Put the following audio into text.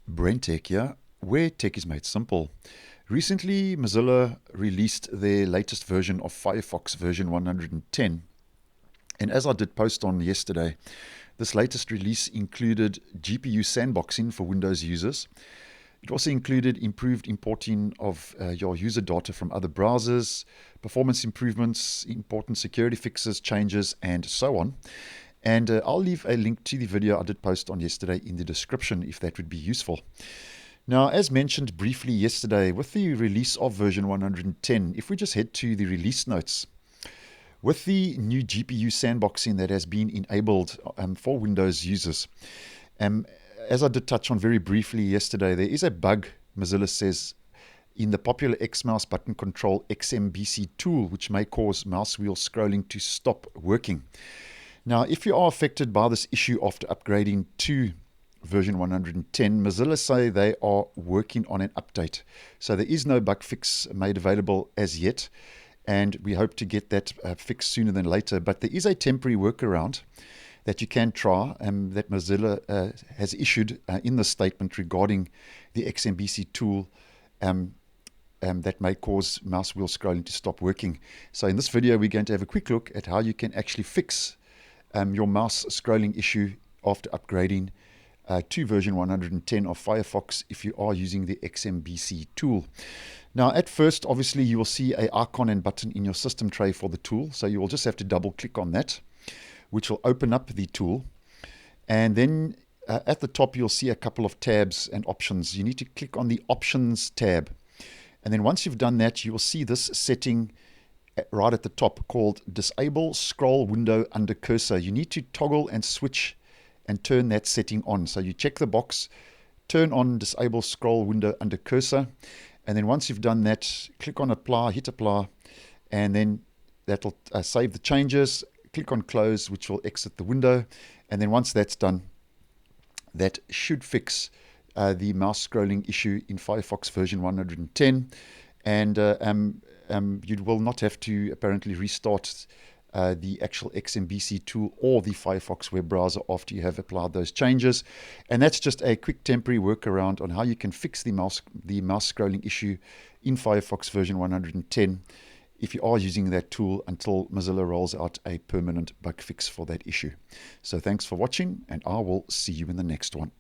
BrenTech here, where tech is made simple. Recently, Mozilla released their latest version of Firefox version 110. And as I did post on yesterday, this latest release included GPU sandboxing for Windows users. It also included improved importing of your user data from other browsers, performance improvements, important security fixes, changes, and so on. And I'll leave a link to the video I did post on yesterday in the description if that would be useful. Now, as mentioned briefly yesterday, with the release of version 110, if we just head to the release notes, with the new GPU sandboxing that has been enabled for Windows users, as I did touch on very briefly yesterday, there is a bug, Mozilla says, in the popular X mouse button control XMBC Tool, which may cause mouse wheel scrolling to stop working. Now, if you are affected by this issue after upgrading to version 110, Mozilla say they are working on an update. So there is no bug fix made available as yet, and we hope to get that fixed sooner than later. But there is a temporary workaround that you can try that Mozilla has issued in the statement regarding the XMBC tool that may cause mouse wheel scrolling to stop working. So in this video, we're going to have a quick look at how you can actually fix your mouse scrolling issue after upgrading to version 110 of Firefox if you are using the XMBC tool. Now, at first, obviously, you will see an icon and button in your system tray for the tool. So you will just have to double click on that, which will open up the tool. And then at the top, you'll see a couple of tabs and options. You need to click on the Options tab. And then once you've done that, you will see this setting right at the top called Disable Scroll Window Under Cursor. You need to toggle and switch and turn that setting on. So you check the box, turn on Disable Scroll Window Under Cursor. And then once you've done that, click on Apply, hit Apply, and then that'll save the changes. Click on Close, which will exit the window. And then once that's done, that should fix the mouse scrolling issue in Firefox version 110. And you will not have to apparently restart the actual XMBC tool or the Firefox web browser after you have applied those changes. And that's just a quick temporary workaround on how you can fix the mouse scrolling issue in Firefox version 110 if you are using that tool until Mozilla rolls out a permanent bug fix for that issue. So thanks for watching, and I will see you in the next one.